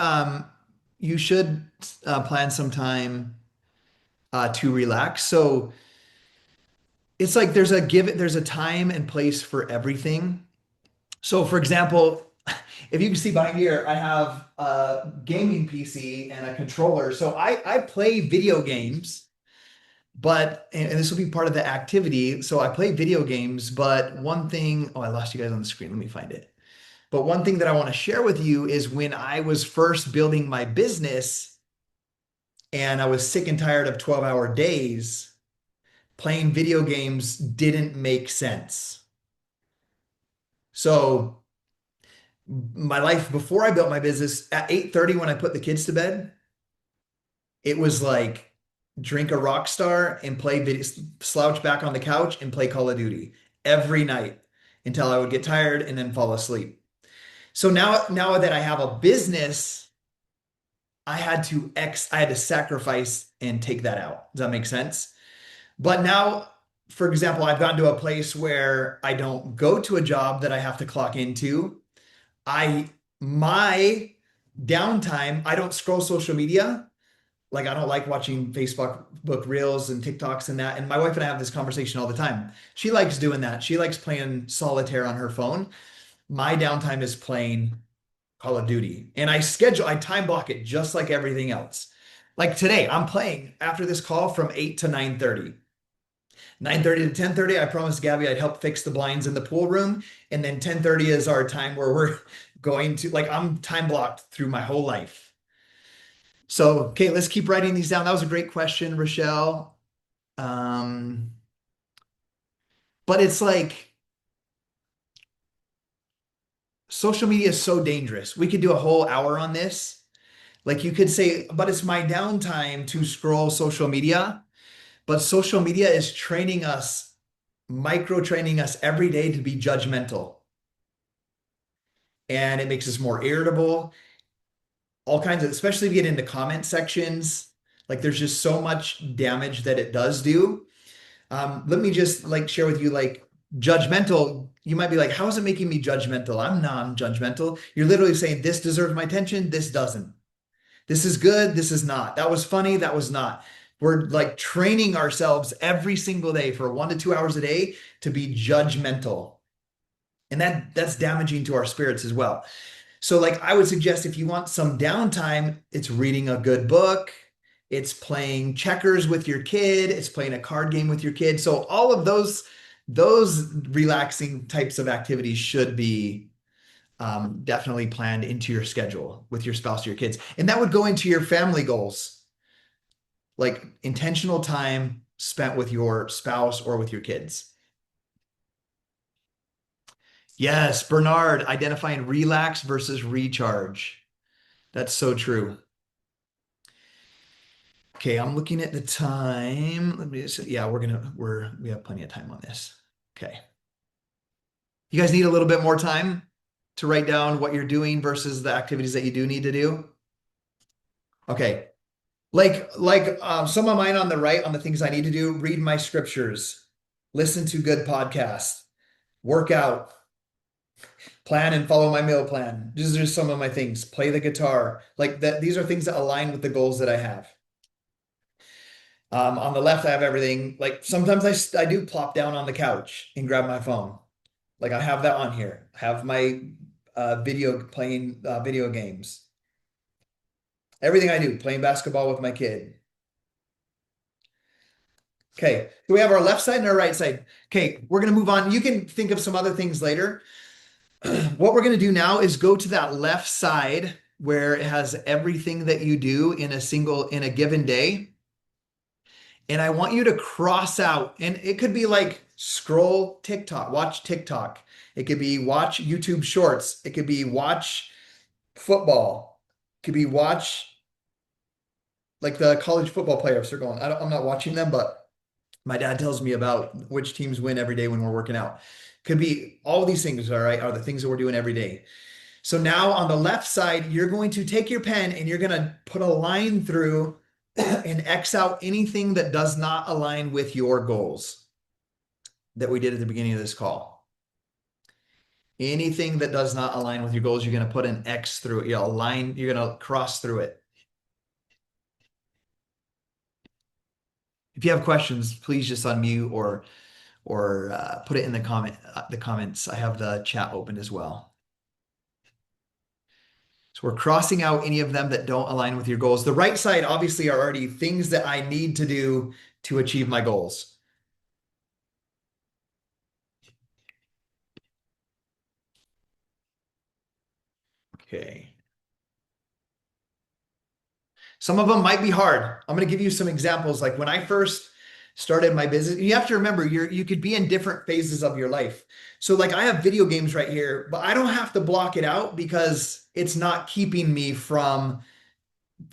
Speaker 1: you should plan some time to relax. So it's like there's a time and place for everything. So for example, if you can see behind here, I have a gaming PC and a controller. So I play video games, but and this will be part of the activity. So I play video games, but one thing, oh, I lost you guys on the screen. Let me find it. But one thing that I want to share with you is when I was first building my business and I was sick and tired of 12-hour days, playing video games didn't make sense. So my life before I built my business at 8:30 when I put the kids to bed, it was like drink a rock star and play video, slouch back on the couch and play Call of Duty every night until I would get tired and then fall asleep. So now that I have a business, I had to sacrifice and take that out. Does that make sense? But now, for example, I've gotten to a place where I don't go to a job that I have to clock into. I my downtime, I don't scroll social media. Like I don't like watching Facebook book reels and TikToks and that. And my wife and I have this conversation all the time. She likes doing that. She likes playing solitaire on her phone. My downtime is playing Call of Duty. And I time block it just like everything else. Like today, I'm playing after this call from 8 to 9:30. 9:30 to 10:30, I promised Gabby I'd help fix the blinds in the pool room. And then 10:30 is our time where we're going to, like, I'm time blocked through my whole life. So, okay, let's keep writing these down. That was a great question, Rochelle. Um, but it's like social media is so dangerous. We could do a whole hour on this. Like you could say, but it's my downtime to scroll social media. But social media is training us, micro training us every day to be judgmental. And it makes us more irritable. All kinds of, especially if you get into comment sections, like there's just so much damage that it does do. Let me just like share with you, like judgmental. You might be like, how is it making me judgmental? I'm non-judgmental. You're literally saying this deserves my attention, this doesn't. This is good, this is not. That was funny, that was not. We're like training ourselves every single day for 1 to 2 hours a day to be judgmental. And that's damaging to our spirits as well. So like I would suggest if you want some downtime, it's reading a good book, it's playing checkers with your kid, it's playing a card game with your kid. So all of those those relaxing types of activities should be definitely planned into your schedule with your spouse or your kids. And that would go into your family goals, like intentional time spent with your spouse or with your kids. Yes, Bernard, identifying relax versus recharge. That's so true. Okay, I'm looking at the time. Let me just, yeah, we have plenty of time on this. Okay. You guys need a little bit more time to write down what you're doing versus the activities that you do need to do. Okay. Some of mine on the right on the things I need to do, read my scriptures, listen to good podcasts, work out, plan and follow my meal plan. These are some of my things. Play the guitar. Like that, these are things that align with the goals that I have. On the left, I have everything. Like sometimes I do plop down on the couch and grab my phone. Like I have that on here. I have my playing video games. Everything I do, playing basketball with my kid. Okay, so we have our left side and our right side. Okay, we're gonna move on. You can think of some other things later. What we're gonna do now is go to that left side where it has everything that you do in a given day. And I want you to cross out, and it could be like scroll TikTok, watch TikTok. It could be watch YouTube shorts. It could be watch football. It could be watch like the college football playoffs are going. I'm not watching them, but my dad tells me about which teams win every day when we're working out. Could be all these things, all right, are the things that we're doing every day. So now on the left side, you're going to take your pen and you're going to put a line through and X out anything that does not align with your goals that we did at the beginning of this call. Anything that does not align with your goals, you're going to put an X through it. You're going to cross through it. If you have questions, please just unmute or put it in the comments. I have the chat open as well. So we're crossing out any of them that don't align with your goals. The right side obviously are already things that I need to do to achieve my goals. Okay. Some of them might be hard. I'm going to give you some examples. Like when I first started my business, you have to remember you could be in different phases of your life. So like I have video games right here, but I don't have to block it out because it's not keeping me from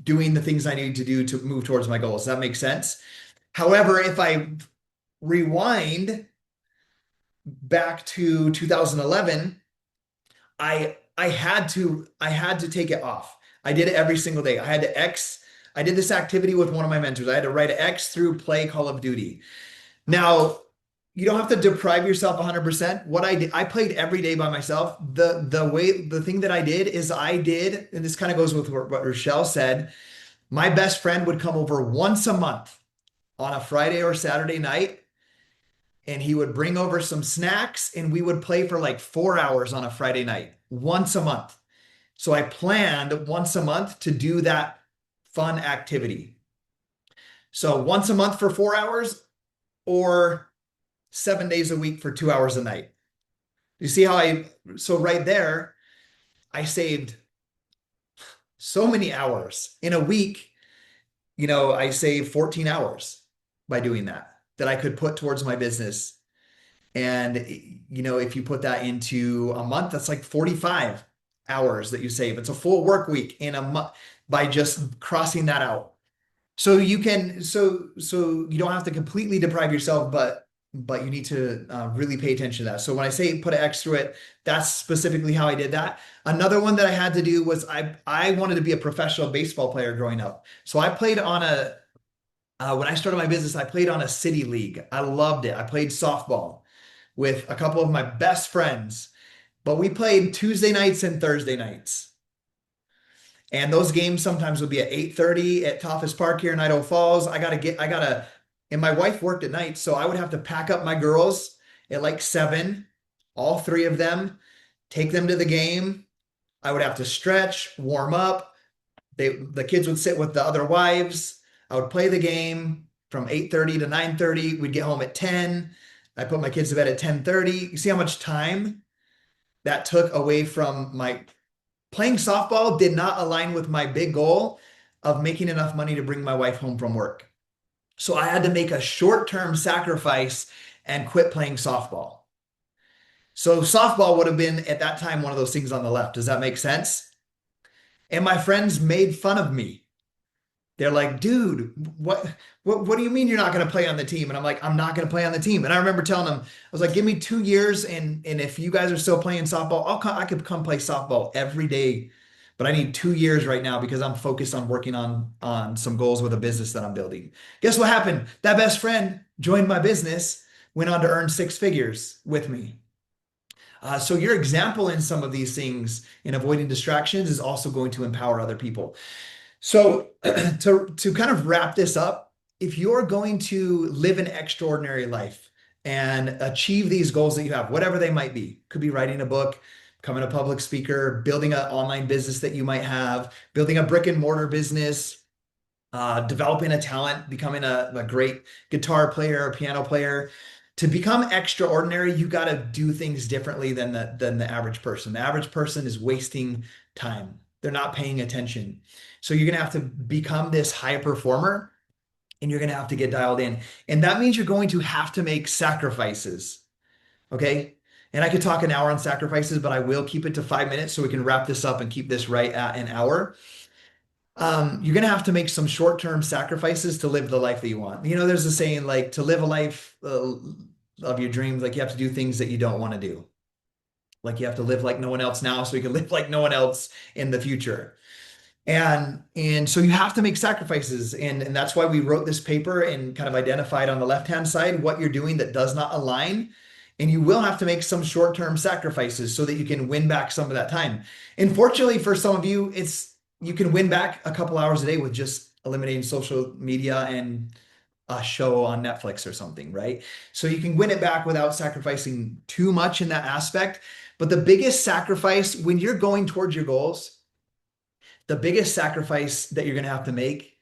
Speaker 1: doing the things I need to do to move towards my goals. Does that make sense? However, if I rewind back to 2011, I had to take it off. I did it every single day. I did this activity with one of my mentors. I had to write an X through play Call of Duty. Now, you don't have to deprive yourself 100%. What I did, I played every day by myself. The thing that I did is and this kind of goes with what Rochelle said, my best friend would come over once a month on a Friday or Saturday night, and he would bring over some snacks, and we would play for like 4 hours on a Friday night, once a month. So I planned once a month to do that fun activity. So once a month for 4 hours or 7 days a week for 2 hours a night. You see so right there, I saved so many hours in a week. I saved 14 hours by doing that I could put towards my business. And, if you put that into a month, that's like 45 hours that you save. It's a full work week in a month by just crossing that out. So you don't have to completely deprive yourself, but you need to really pay attention to that. So when I say put an X through it, that's specifically how I did that. Another one that I had to do was I wanted to be a professional baseball player growing up. So I played on when I started my business, I played on a city league. I loved it. I played softball with a couple of my best friends, but we played Tuesday nights and Thursday nights. And those games sometimes would be at 8:30 at Toffus Park here in Idaho Falls. And my wife worked at night, so I would have to pack up my girls at like 7, all three of them, take them to the game. I would have to stretch, warm up. The kids would sit with the other wives. I would play the game from 8:30 to 9:30. We'd get home at 10. I put my kids to bed at 10:30. You see how much time that took away from my playing softball did not align with my big goal of making enough money to bring my wife home from work. So I had to make a short-term sacrifice and quit playing softball. So softball would have been at that time one of those things on the left. Does that make sense? And my friends made fun of me. They're like, dude, what do you mean you're not going to play on the team? And I'm like, I'm not going to play on the team. And I remember telling them, I was like, give me 2 years, and if you guys are still playing softball, I could come play softball every day. But I need 2 years right now because I'm focused on working on some goals with a business that I'm building. Guess what happened? That best friend joined my business, went on to earn 6 figures with me. So your example in some of these things in avoiding distractions is also going to empower other people. So to kind of wrap this up, if you're going to live an extraordinary life and achieve these goals that you have, whatever they might be, could be writing a book, becoming a public speaker, building an online business that you might have, building a brick and mortar business, developing a talent, becoming a great guitar player or piano player. To become extraordinary, you got to do things differently than the average person. The average person is wasting time. They're not paying attention. So you're going to have to become this high performer and you're going to have to get dialed in. And that means you're going to have to make sacrifices. Okay. And I could talk an hour on sacrifices, but I will keep it to 5 minutes so we can wrap this up and keep this right at an hour. You're going to have to make some short-term sacrifices to live the life that you want. You know, there's a saying like to live a life of your dreams, like you have to do things that you don't want to do. Like you have to live like no one else now so you can live like no one else in the future. And so you have to make sacrifices. And that's why we wrote this paper and kind of identified on the left-hand side what you're doing that does not align. And you will have to make some short-term sacrifices so that you can win back some of that time. And fortunately for some of you, it's you can win back a couple hours a day with just eliminating social media and a show on Netflix or something, right? So you can win it back without sacrificing too much in that aspect. But the biggest sacrifice when you're going towards your goals, the biggest sacrifice that you're going to have to make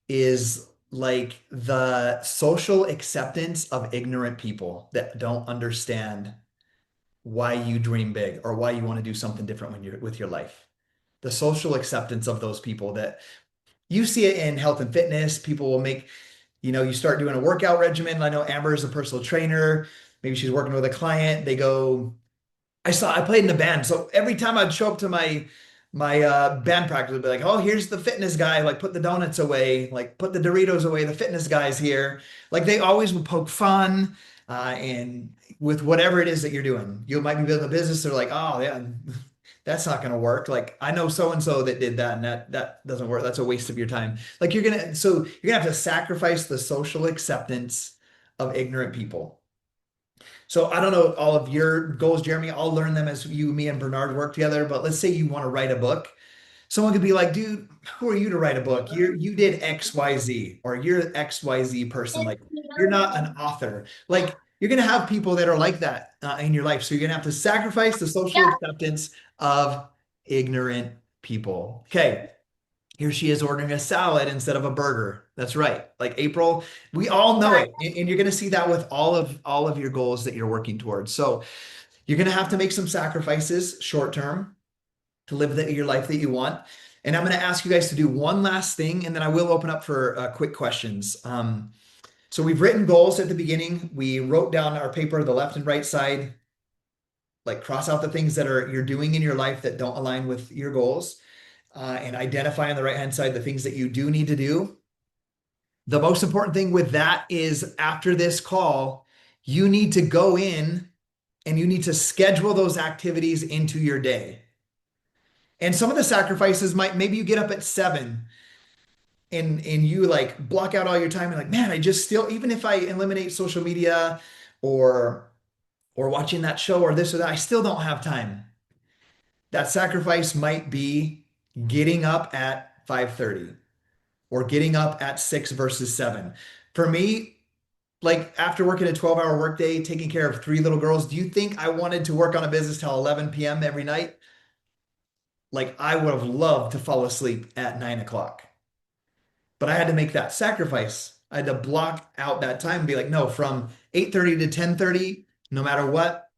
Speaker 1: is like the social acceptance of ignorant people that don't understand why you dream big or why you want to do something different when you're with your life. The social acceptance of those people that you see it in health and fitness. People will make, you start doing a workout regimen. I know Amber is a personal trainer. Maybe she's working with a client. They go, I played in a band. So every time I'd show up to my band practice, I'd be like, oh, here's the fitness guy. Like, put the donuts away. Like, put the Doritos away. The fitness guy's here. Like, they always would poke fun. And with whatever it is that you're doing, you might be building a business. They're like, oh, yeah, that's not going to work. Like, I know so and so that did that, and that doesn't work. That's a waste of your time. Like, you're gonna have to sacrifice the social acceptance of ignorant people. So I don't know all of your goals, Jeremy. I'll learn them as me, and Bernard work together. But let's say you want to write a book. Someone could be like, dude, who are you to write a book? You did XYZ, or you're an XYZ person. Like, you're not an author. Like, you're gonna have people that are like that in your life. So you're gonna have to sacrifice the social acceptance of ignorant people. Okay. Here she is ordering a salad instead of a burger. That's right. Like April, we all know it. And you're going to see that with all of your goals that you're working towards. So you're going to have to make some sacrifices short term to live your life that you want. And I'm going to ask you guys to do one last thing, and then I will open up for quick questions. So we've written goals at the beginning. We wrote down our paper, the left and right side, like cross out the things that you're doing in your life that don't align with your goals, and identify on the right hand side the things that you do need to do. The most important thing with that is after this call, you need to go in and you need to schedule those activities into your day. And some of the sacrifices maybe you get up at 7 and you like block out all your time and like, man, I just still, even if I eliminate social media or watching that show or this or that, I still don't have time. That sacrifice might be getting up at 5:30 or getting up at 6 versus 7. For me, like after working a 12-hour workday, taking care of 3 little girls, do you think I wanted to work on a business till 11 p.m. every night? Like I would have loved to fall asleep at 9 o'clock, but I had to make that sacrifice. I had to block out that time and be like, no, from 8:30 to 10:30, no matter what,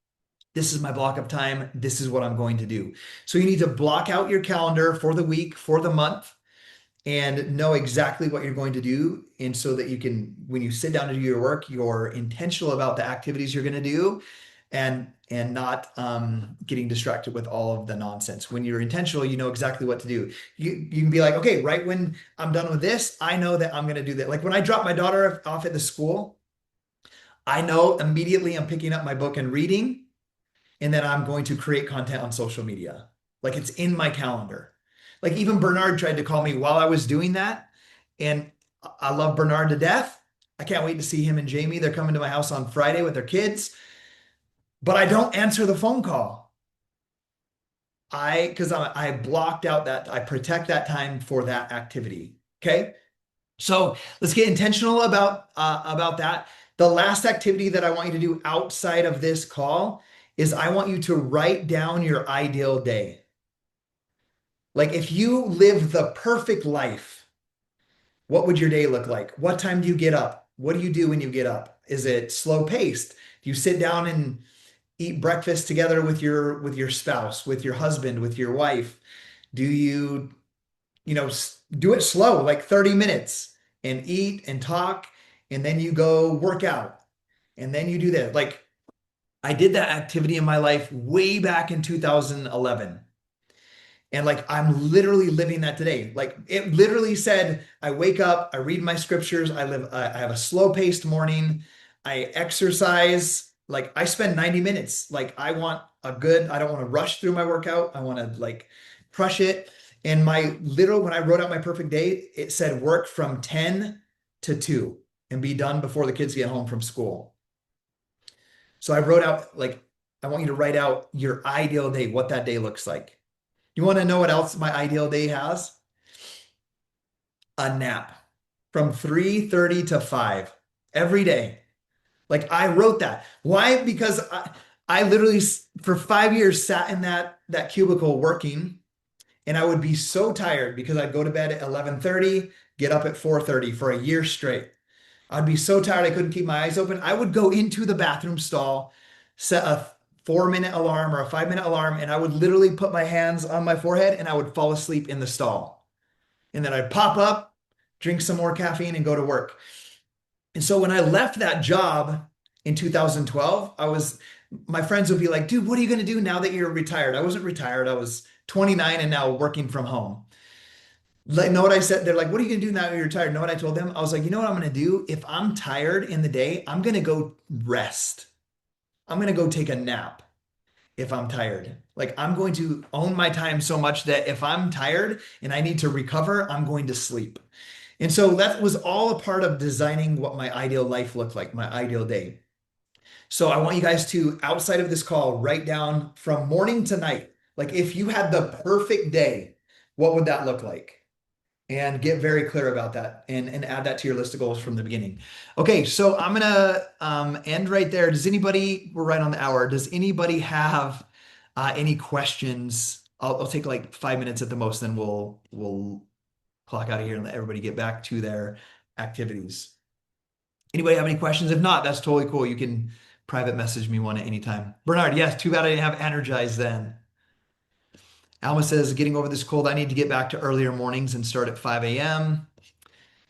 Speaker 1: this is my block of time. This is what I'm going to do. So you need to block out your calendar for the week, for the month, and know exactly what you're going to do. And so that you can, when you sit down to do your work, you're intentional about the activities you're going to do and not getting distracted with all of the nonsense. When you're intentional, you know exactly what to do. You can be like, okay, right when I'm done with this, I know that I'm going to do that. Like when I drop my daughter off at the school, I know immediately I'm picking up my book and reading, and then I'm going to create content on social media. Like it's in my calendar. Like even Bernard tried to call me while I was doing that. And I love Bernard to death. I can't wait to see him and Jamie. They're coming to my house on Friday with their kids, but I don't answer the phone call. Because I blocked out that, I protect that time for that activity. Okay. So let's get intentional about that. The last activity that I want you to do outside of this call is I want you to write down your ideal day. Like if you live the perfect life, what would your day look like? What time do you get up? What do you do when you get up? Is it slow paced? Do you sit down and eat breakfast together with your spouse, with your husband, with your wife? Do you, do it slow, like 30 minutes and eat and talk, and then you go work out, and then you do that. Like I did that activity in my life way back in 2011. And like I'm literally living that today. Like it literally said, I wake up, I read my scriptures, I have a slow-paced morning, I exercise, like I spend 90 minutes. Like I don't want to rush through my workout. I want to like crush it. And when I wrote out my perfect day, it said work from 10 to 2 and be done before the kids get home from school. So I wrote out like, I want you to write out your ideal day, what that day looks like. You want to know what else my ideal day has? A nap from 3:30 to 5 every day. Like I wrote that. Why? Because I literally for 5 years sat in that cubicle working, and I would be so tired because I'd go to bed at 11:30, get up at 4:30 for a year straight. I'd be so tired I couldn't keep my eyes open. I would go into the bathroom stall, set a 4-minute alarm or a 5-minute alarm, and I would literally put my hands on my forehead and I would fall asleep in the stall. And then I'd pop up, drink some more caffeine, and go to work. And so when I left that job in 2012, my friends would be like, dude, what are you going to do now that you're retired? I wasn't retired. I was 29 and now working from home. Like, know what I said? They're like, what are you gonna do now that you're tired? Know what I told them? I was like, you know what I'm gonna do? If I'm tired in the day, I'm gonna go rest. I'm gonna go take a nap if I'm tired. Like, I'm going to own my time so much that if I'm tired and I need to recover, I'm going to sleep. And so that was all a part of designing what my ideal life looked like, my ideal day. So I want you guys to, outside of this call, write down from morning to night. Like, if you had the perfect day, what would that look like? And get very clear about that and add that to your list of goals from the beginning. Okay, so I'm gonna end right there. We're right on the hour. Does anybody have any questions? I'll take like 5 minutes at the most, then we'll clock out of here and let everybody get back to their activities. Anybody have any questions? If not, that's totally cool. You can private message me one at any time. Bernard, yes, too bad I didn't have energized then. Alma says, getting over this cold, I need to get back to earlier mornings and start at 5 a.m.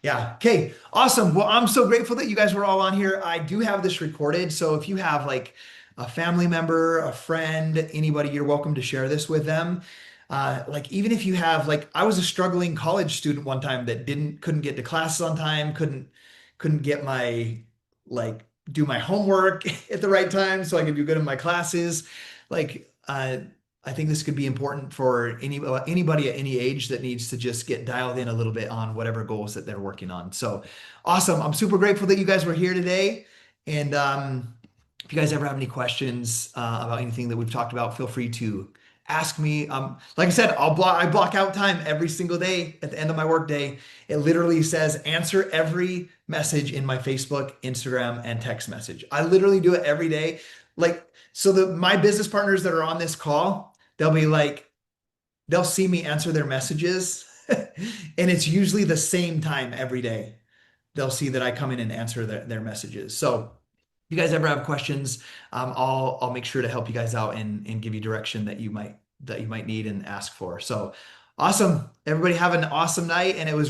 Speaker 1: Yeah. Okay. Awesome. Well, I'm so grateful that you guys were all on here. I do have this recorded. So if you have like a family member, a friend, anybody, you're welcome to share this with them. Like even if you have like I was a struggling college student one time that couldn't get to classes on time, couldn't get my like do my homework at the right time so I could do good in my classes. Like I think this could be important for anybody at any age that needs to just get dialed in a little bit on whatever goals that they're working on. So awesome. I'm super grateful that you guys were here today. And if you guys ever have any questions about anything that we've talked about, feel free to ask me. Like I said, I block out time every single day at the end of my work day. It literally says answer every message in my Facebook, Instagram, and text message. I literally do it every day. Like, so my business partners that are on this call, they'll see me answer their messages and it's usually the same time every day. they'll see that I come in and answer their messages. So if you guys ever have questions, I'll make sure to help you guys out and give you direction that you might need and ask for. So awesome. Everybody have an awesome night. And it was